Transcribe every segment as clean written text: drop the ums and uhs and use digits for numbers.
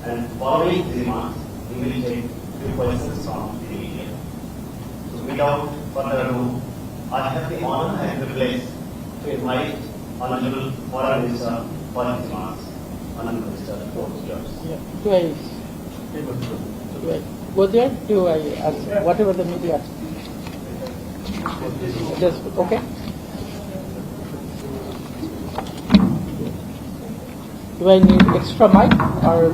And following the remarks, we will take few questions from the media. So without further ado, I have the honor and privilege to invite Honorable Foreign Minister for his remarks. Honorable Minister, the floor is yours. Do I go there? Do I ask whatever the media asks? Just, okay. Do I need extra mic or?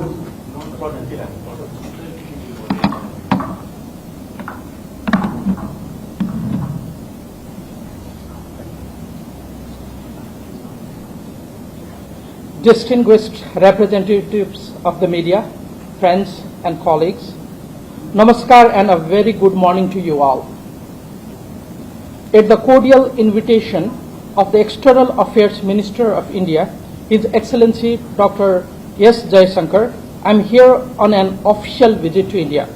Distinguished representatives of the media, friends and colleagues, Namaskar and a very good morning to you all. At the cordial invitation of the External Affairs Minister of India, His Excellency Dr. S. Jaishankar, I am here on an official visit to India.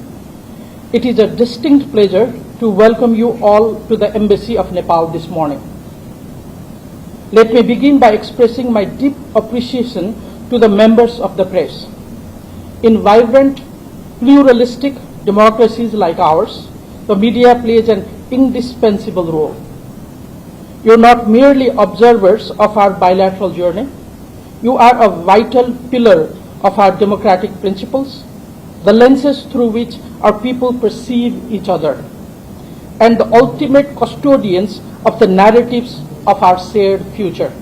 It is a distinct pleasure to welcome you all to the Embassy of Nepal this morning. Let me begin by expressing my deep appreciation to the members of the press. In vibrant, pluralistic democracies like ours, the media plays an indispensable role. You are not merely observers of our bilateral journey. You are a vital pillar of our democratic principles, the lenses through which our people perceive each other, and the ultimate custodians of the narratives of our shared future.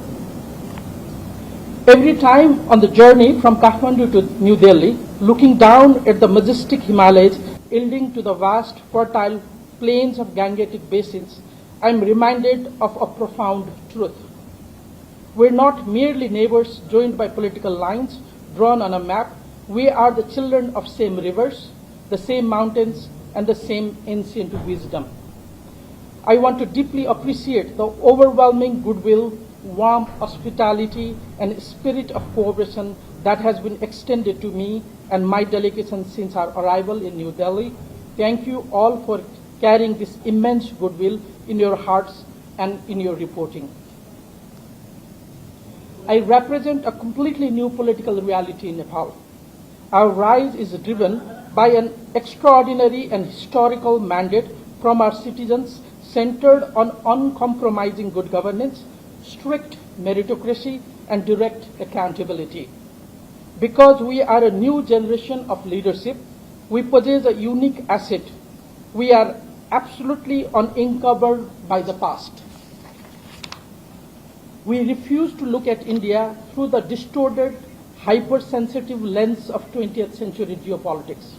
Every time on the journey from Kathmandu to New Delhi, looking down at the majestic Himalayas yielding to the vast fertile plains of Gangetic basins, I am reminded of a profound truth. We are not merely neighbors joined by political lines drawn on a map. We are the children of same rivers, the same mountains, and the same ancient wisdom. I want to deeply appreciate the overwhelming goodwill, warm hospitality, and spirit of cooperation that has been extended to me and my delegation since our arrival in New Delhi. Thank you all for carrying this immense goodwill in your hearts and in your reporting. I represent a completely new political reality in Nepal. Our rise is driven by an extraordinary and historical mandate from our citizens centered on uncompromising good governance, strict meritocracy, and direct accountability. Because we are a new generation of leadership, we possess a unique asset. We are absolutely unencumbered by the past. We refuse to look at India through the distorted, hypersensitive lens of 20th century geopolitics.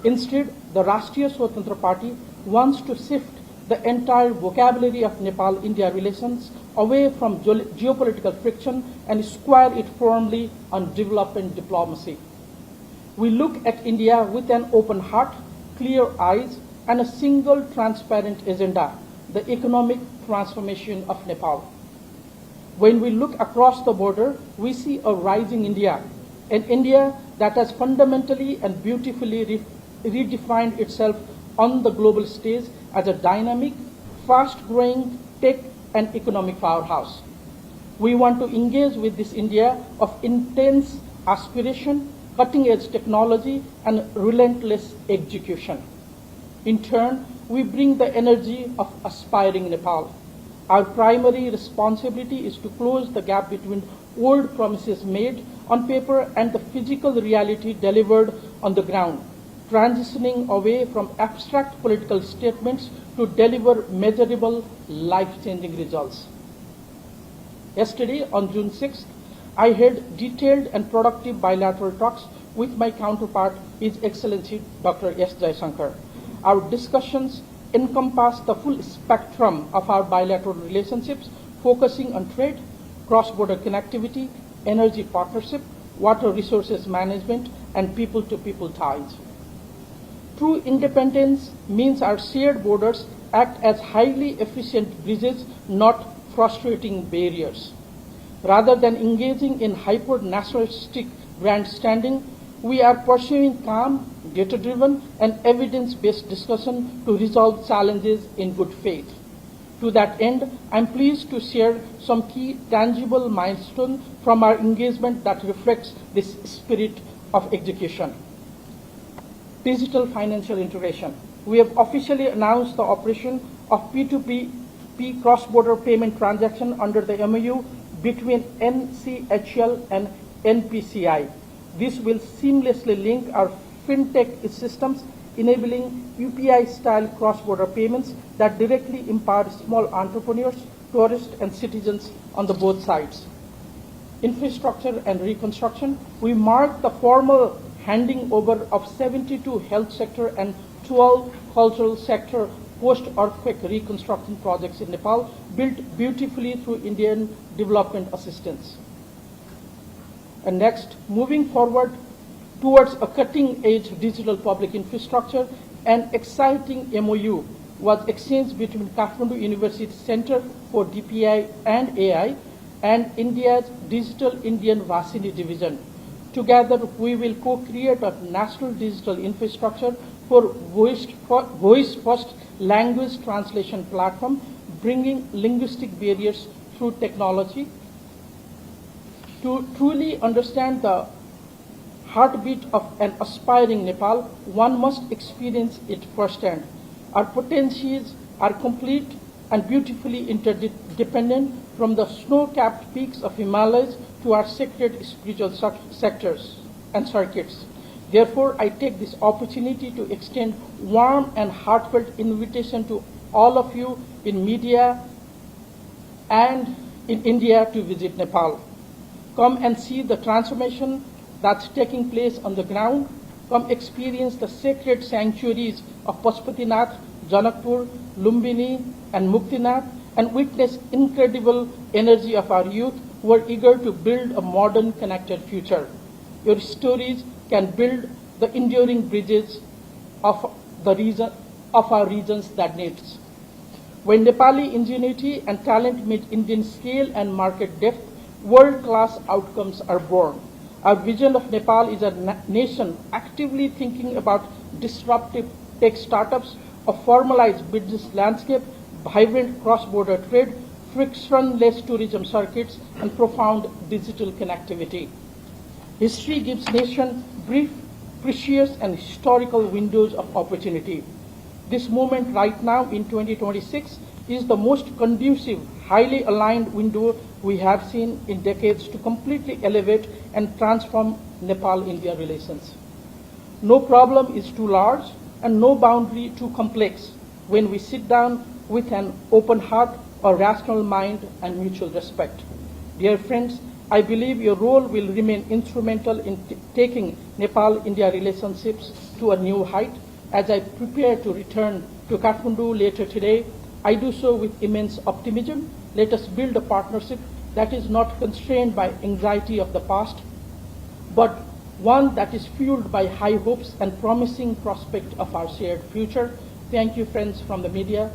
Instead, the Rashtriya Swatantra Party wants to shift the entire vocabulary of Nepal-India relations away from geopolitical friction and square it firmly on development diplomacy. We look at India with an open heart, clear eyes, and a single transparent agenda, the economic transformation of Nepal. When we look across the border, we see a rising India, an India that has fundamentally and beautifully redefined itself on the global stage as a dynamic, fast-growing tech and economic powerhouse. We want to engage with this India of intense aspiration, cutting-edge technology, and relentless execution. In turn, we bring the energy of aspiring Nepal. Our primary responsibility is to close the gap between old promises made on paper and the physical reality delivered on the ground, transitioning away from abstract political statements to deliver measurable, life-changing results. Yesterday, on June 6th, I held detailed and productive bilateral talks with my counterpart, His Excellency Dr. S. Jaishankar. Our discussions encompass the full spectrum of our bilateral relationships, focusing on trade, cross-border connectivity, energy partnership, water resources management, and people-to-people ties. True independence means our shared borders act as highly efficient bridges, not frustrating barriers. Rather than engaging in hyper-nationalistic grandstanding, we are pursuing calm, data-driven, and evidence-based discussion to resolve challenges in good faith. To that end, I am pleased to share some key tangible milestones from our engagement that reflects this spirit of execution. Digital financial integration. We have officially announced the operation of P2P cross-border payment transaction under the MOU between NCHL and NPCI. This will seamlessly link our fintech systems, enabling UPI-style cross-border payments that directly empower small entrepreneurs, tourists, and citizens on the both sides. Infrastructure and reconstruction. We marked the formal handing over of 72 health sector and 12 cultural sector post-earthquake reconstruction projects in Nepal, built beautifully through Indian development assistance. And next, moving forward towards a cutting-edge digital public infrastructure, an exciting MOU was exchanged between Kathmandu University Center for DPI and AI and India's Digital Indian Vasini Division. Together, we will co-create a national digital infrastructure for voice-first language translation platform, bringing linguistic barriers through technology. To truly understand the heartbeat of an aspiring Nepal, one must experience it firsthand. Our potentials are complete and beautifully interdependent, from the snow-capped peaks of Himalayas to our sacred spiritual sectors and circuits. Therefore, I take this opportunity to extend warm and heartfelt invitation to all of you in media and in India to visit Nepal. Come and see the transformation that's taking place on the ground. Come experience the sacred sanctuaries of Pashupatinath, Janakpur, Lumbini, and Muktinath, and witness incredible energy of our youth who are eager to build a modern, connected future. Your stories can build the enduring bridges of our regions that needs. When Nepali ingenuity and talent meet Indian scale and market depth, world-class outcomes are born. Our vision of Nepal is a nation actively thinking about disruptive tech startups, a formalized business landscape, vibrant cross-border trade, frictionless tourism circuits, and profound digital connectivity. History gives nation brief, precious, and historical windows of opportunity. This moment right now in 2026 is the most conducive, highly aligned window we have seen in decades to completely elevate and transform Nepal-India relations. No problem is too large and no boundary too complex when we sit down with an open heart, a rational mind, and mutual respect. Dear friends, I believe your role will remain instrumental in taking Nepal-India relationships to a new height. As I prepare to return to Kathmandu later today, I do so with immense optimism. Let us build a partnership that is not constrained by anxiety of the past, but one that is fueled by high hopes and promising prospect of our shared future. Thank you, friends from the media,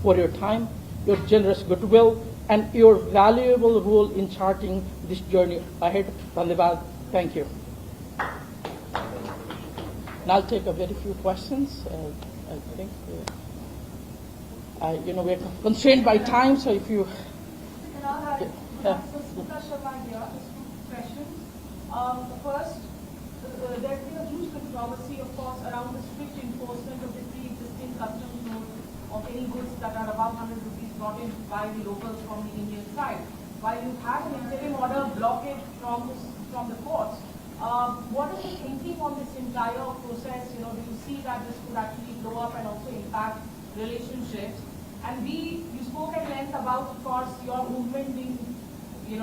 for your time, your generous goodwill, and your valuable role in charting this journey ahead. Dhanyavad. Thank you. And I'll take a very few questions. I think we're constrained by time, so if you... Sharma here, just two questions. The first, there's been a huge controversy, of course, around the strict enforcement of the pre-existing customs rules of any goods that are above 100 rupees brought in by the locals from the Indian side. While you've had an interim order blockade from the courts, what is the thinking on this entire process? Do you see that this could actually blow up and also impact relationships? And B, you spoke at length about, of course, your movement being,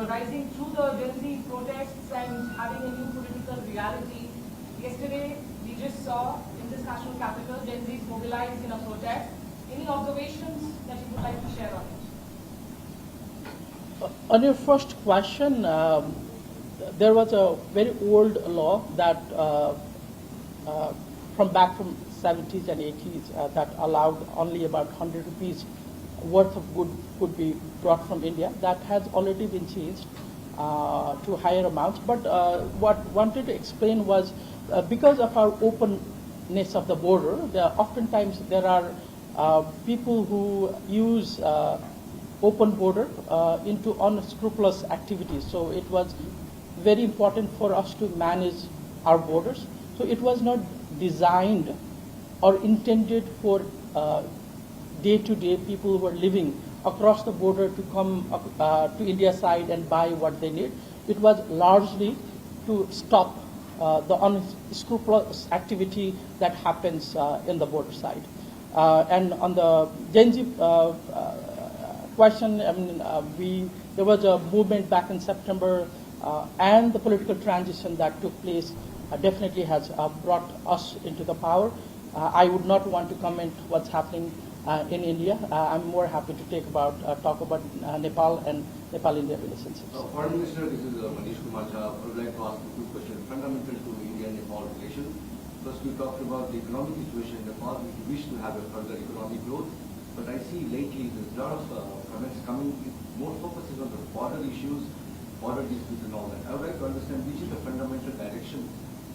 rising through the Gen Z protests and having a new political reality. Yesterday, we just saw in this national capital, Gen Zs mobilized in a protest. Any observations that you would like to share on it? On your first question, there was a very old law that from 70s and 80s that allowed only about 100 rupees worth of good could be brought from India. That has already been changed to higher amounts. But what I wanted to explain was because of our openness of the border, oftentimes there are people who use open border into unscrupulous activities. So it was very important for us to manage our borders. So it was not designed or intended for day-to-day people who were living across the border to come to India side and buy what they need. It was largely to stop the unscrupulous activity that happens in the border side. And on the Gen Z question, I mean, there was a movement back in September, and the political transition that took place definitely has brought us into the power. I would not want to comment what's happening in India. I'm more happy to talk about Nepal and Nepal-India relationships. Foreign Minister, this is Manish Kumar Jha. I would like to ask you two questions fundamental to India-Nepal relations. First, you talked about the economic situation in Nepal. We wish to have a further economic growth, but I see lately there's a lot of comments coming. More focus is on the border issues, border disputes and all that. I would like to understand which is the fundamental direction.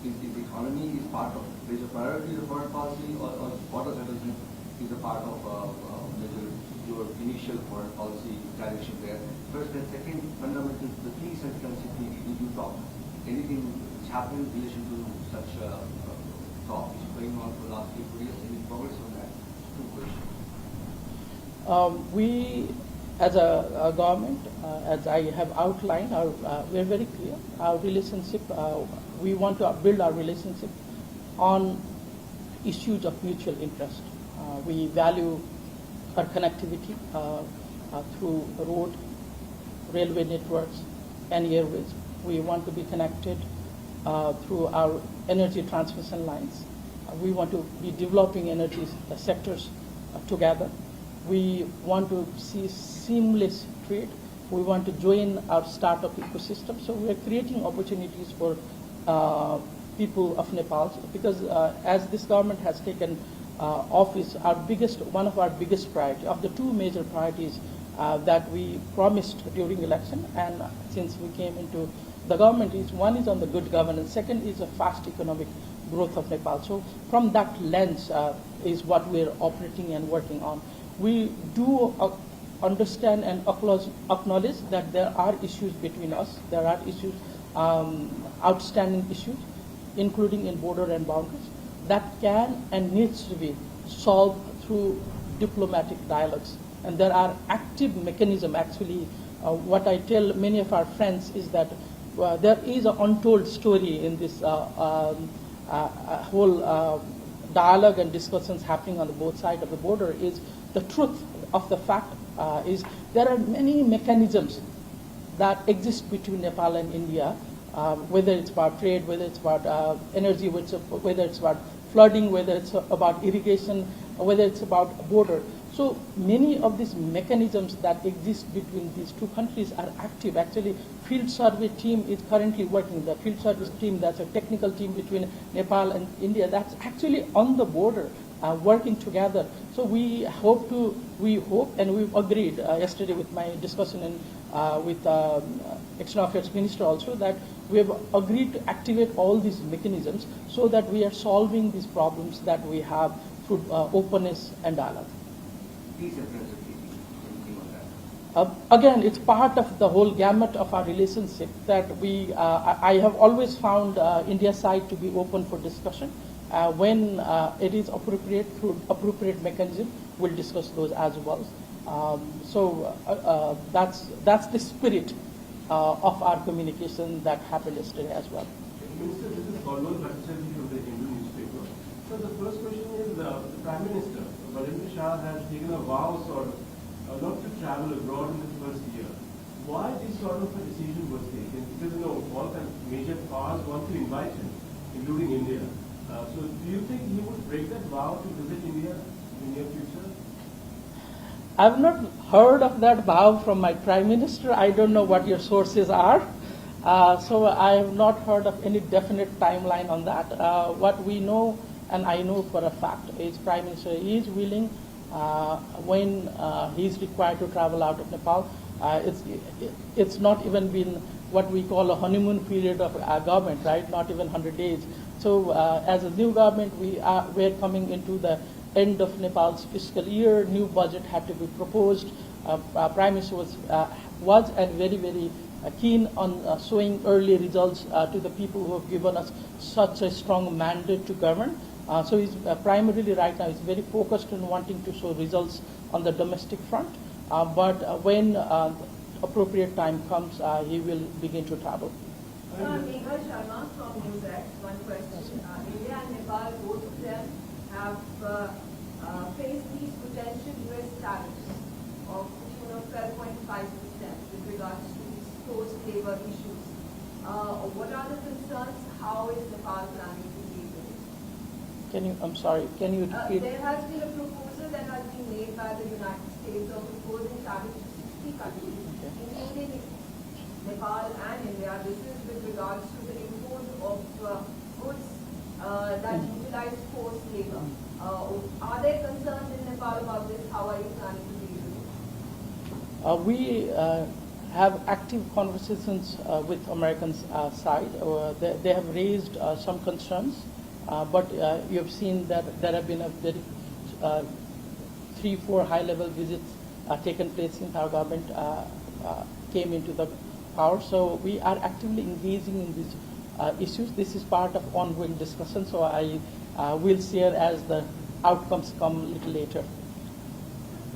Is the economy is part of major priority of foreign policy, or border settlement is a part of your initial foreign policy direction there? First and second, fundamental, the peace and tranquility. Did you talk anything which happened in relation to such talk which is going on for the last 3 years? Any progress on that? Two questions. We, as a government, as I have outlined, we are very clear. Our relationship, we want to build our relationship on issues of mutual interest. We value our connectivity through road, railway networks, and airways. We want to be connected through our energy transmission lines. We want to be developing energy sectors together. We want to see seamless trade. We want to join our startup ecosystem. So we are creating opportunities for people of Nepal, because as this government has taken office, one of our biggest priority, of the two major priorities that we promised during election, and since we came into the government, one is on the good governance, second is a fast economic growth of Nepal. So from that lens is what we're operating and working on. We do understand and acknowledge that there are issues between us. There are issues, outstanding issues, including in border and boundaries, that can and needs to be solved through diplomatic dialogues. And there are active mechanisms. Actually, what I tell many of our friends is that there is an untold story in this whole dialogue and discussions happening on the both sides of the border. Is the truth of the fact is there are many mechanisms that exist between Nepal and India, whether it's about trade, whether it's about energy, whether it's about flooding, whether it's about irrigation, whether it's about border. So many of these mechanisms that exist between these two countries are active. Actually, field survey team is currently working. The field service team, that's a technical team between Nepal and India, that's actually on the border working together. So we hope and we've agreed yesterday with my discussion with External Affairs Minister also, that we have agreed to activate all these mechanisms so that we are solving these problems that we have through openness and dialogue. Again, it's part of the whole gamut of our relationship that I have always found India's side to be open for discussion. When it is appropriate, through appropriate mechanism, we'll discuss those as well. That's the spirit of our communication that happened yesterday as well. Minister, this is Gordon Bhattacharjee from the Hindu newspaper. So the first question is, the Prime Minister, Bilateral Shah, has taken a vow not to travel abroad in the first year. Why this sort of a decision was taken? Because all the major powers want to invite him, including India. So do you think he would break that vow to visit India in the near future? I've not heard of that vow from my Prime Minister. I don't know what your sources are. So I have not heard of any definite timeline on that. What we know, and I know for a fact, is Prime Minister is willing when he's required to travel out of Nepal. It's not even been what we call a honeymoon period of our government, right? Not even 100 days. So as a new government, we're coming into the end of Nepal's fiscal year. New budget had to be proposed. Prime Minister was and very, very keen on showing early results to the people who have given us such a strong mandate to govern. So he's primarily right now is very focused on wanting to show results on the domestic front. But when appropriate time comes, he will begin to travel. Megha Sharma from NewsX, one question. India and Nepal, both of them have faced these potential US tariffs of 12.5% with regards to these forced labor issues. What are the concerns? How is Nepal planning to deal with it? I'm sorry, can you repeat? There has been a proposal that has been made by the United States of imposing tariffs to 60 countries, including Nepal and India. This is with regards to the import of goods that utilize forced labor. Are there concerns in Nepal about this? How are you planning to deal with it? We have active conversations with Americans' side. They have raised some concerns, but you have seen that there have been a very 3-4 high-level visits taken place since our government came into the power. So we are actively engaging in these issues. This is part of ongoing discussion. So I will share as the outcomes come a little later.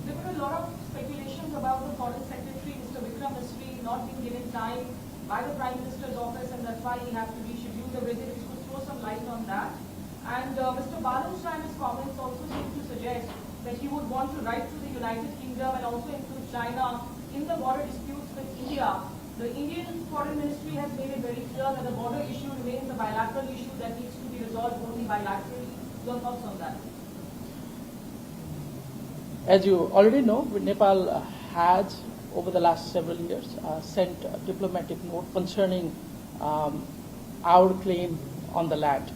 There were a lot of speculations about the Foreign Secretary, Mr. Vikram Misri, not being given time by the Prime Minister's office, and that's why he had to reschedule the visit. If you could throw some light on that. And Mr. Balushra in his comments also seem to suggest that he would want to write to the United Kingdom and also include China in the border disputes with India. The Indian Foreign Ministry has made it very clear that the border issue remains a bilateral issue that needs to be resolved only bilaterally. Your thoughts on that? As you already know, Nepal has, over the last several years, sent a diplomatic note concerning our claim on the land.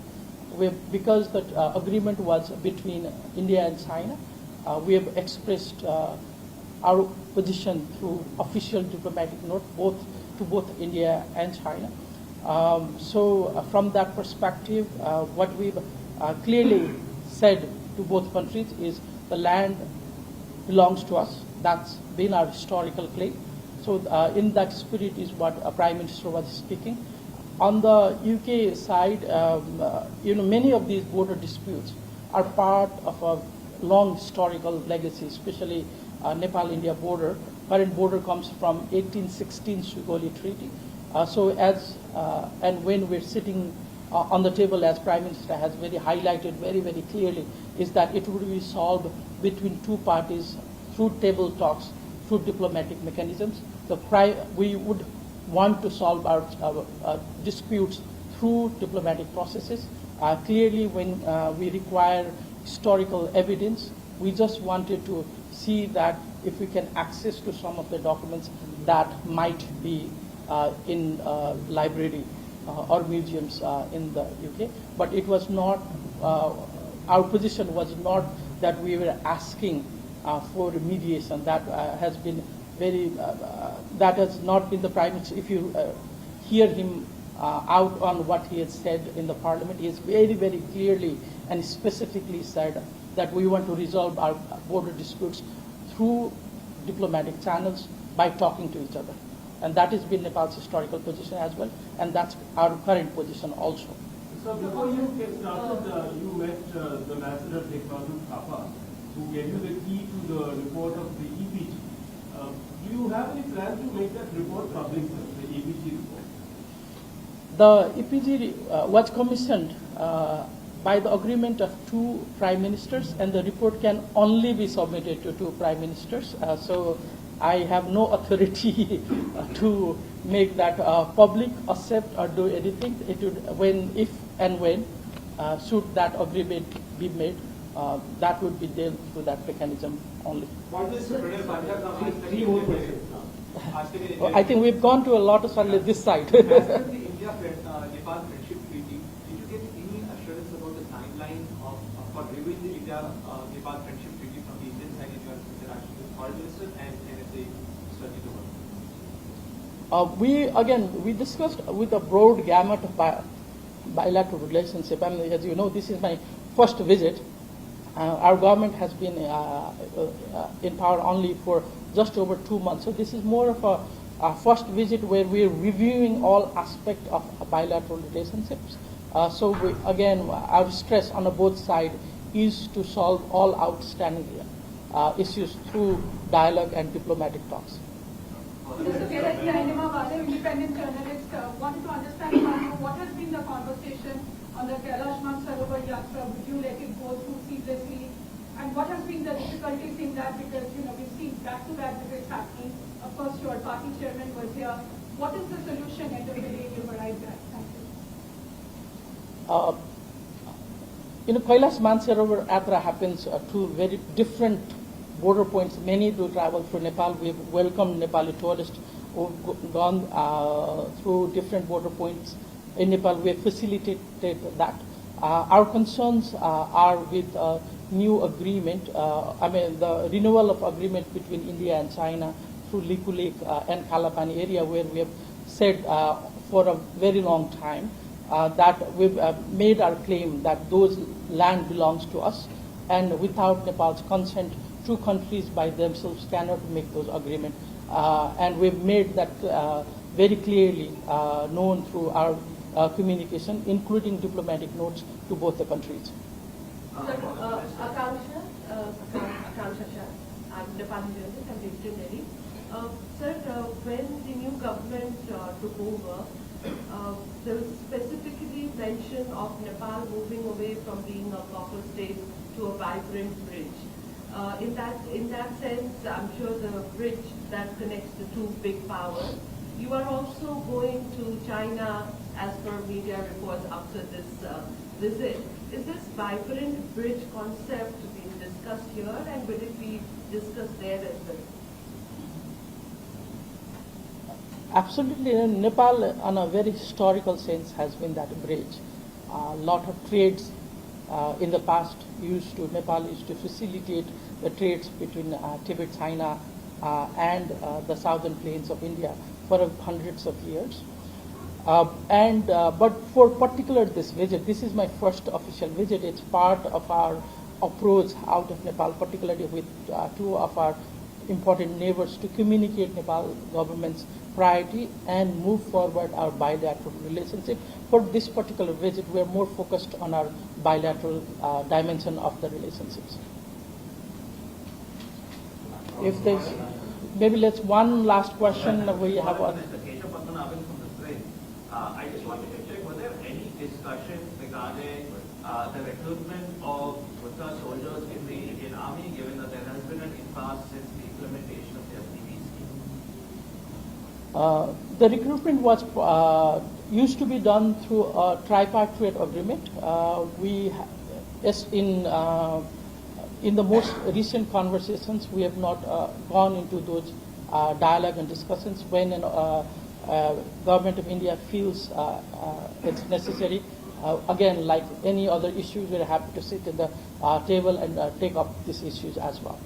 Because the agreement was between India and China, we have expressed our position through official diplomatic note, to both India and China. So from that perspective, what we've clearly said to both countries is the land belongs to us. That's been our historical claim. So in that spirit is what Prime Minister was speaking. On the UK side, many of these border disputes are part of a long historical legacy, especially Nepal-India border. Current border comes from 1816 Sugoli Treaty. So as and when we're sitting on the table, as Prime Minister has very highlighted very, very clearly, is that it would be solved between two parties through table talks, through diplomatic mechanisms. We would want to solve our disputes through diplomatic processes. Clearly, when we require historical evidence, we just wanted to see that if we can access to some of the documents that might be in library or museums in the UK. But it was not, our position was not that we were asking for mediation. That has been very, that has not been the Prime Minister. If you hear him out on what he has said in the Parliament, he has very, very clearly and specifically said that we want to resolve our border disputes through diplomatic channels by talking to each other. And that has been Nepal's historical position as well, and that's our current position also. So before you get started, you met the ambassador Tekbabu Thapa, who gave you the key to the report of the EPG. Do you have any plans to make that report public, the EPG report? The EPG was commissioned by the agreement of two prime ministers, and the report can only be submitted to two prime ministers. So I have no authority to make that public, accept or do anything. It would, if and when should that agreement be made, that would be dealt through that mechanism only. I think we've gone to a lot of only this side. As per the India-Nepal Friendship Treaty, did you get any assurance about the timeline for reviewing the India-Nepal Friendship Treaty from the Indian side in your interaction with Foreign Minister and NSA study over? We discussed with a broad gamut of bilateral relationship. I mean, as you know, this is my first visit. Our government has been in power only for just over 2 months. So this is more of a first visit where we're reviewing all aspects of bilateral relationships. So again, our stress on both sides is to solve all outstanding issues through dialogue and diplomatic talks. Mr. Kerat Nainima, independent journalist, wanted to understand from you what has been the conversation on the Kailash Mansarovar Yatra. Would you let it go through seamlessly? And what has been the difficulties in that? Because we've seen back-to-back visits happening. Of course, your party chairman was here. What is the solution at the day you arrived at? Thank you. Kailash Mansarovar Yatra happens through very different border points. Many do travel through Nepal. We have welcomed Nepali tourists who've gone through different border points in Nepal. We have facilitated that. Our concerns are with new agreement, the renewal of agreement between India and China through Liku Lake and Kalapani area, where we have said for a very long time that we've made our claim that those land belongs to us, and without Nepal's consent, two countries by themselves cannot make those agreements. And we've made that very clearly known through our communication, including diplomatic notes to both the countries. Akanksha Shah, I'm Nepali journalist, I'm based in Delhi. Sir, when the new government took over, there was specifically mention of Nepal moving away from being a pauper state to a vibrant bridge. In that sense, I'm sure the bridge that connects the two big powers. You are also going to China, as per media reports, after this visit. Is this vibrant bridge concept being discussed here, and will it be discussed there as well? Absolutely. Nepal, on a very historical sense, has been that bridge. A lot of trades in the past Nepal used to facilitate the trades between Tibet, China, and the southern plains of India for hundreds of years. But for particular this visit, this is my first official visit. It's part of our approach out of Nepal, particularly with two of our important neighbors, to communicate Nepal government's priority and move forward our bilateral relationship. For this particular visit, we are more focused on our bilateral dimension of the relationships. If there's, maybe let's one last question. We have one. I just wanted to check, was there any discussion regarding the recruitment of Bhutta soldiers in the Indian Army, given that there has been an impasse since the implementation of the FTV scheme? The recruitment was used to be done through a tripartite agreement. In the most recent conversations, we have not gone into those dialogue and discussions. When government of India feels it's necessary, again, like any other issues, we're happy to sit at the table and take up these issues as well.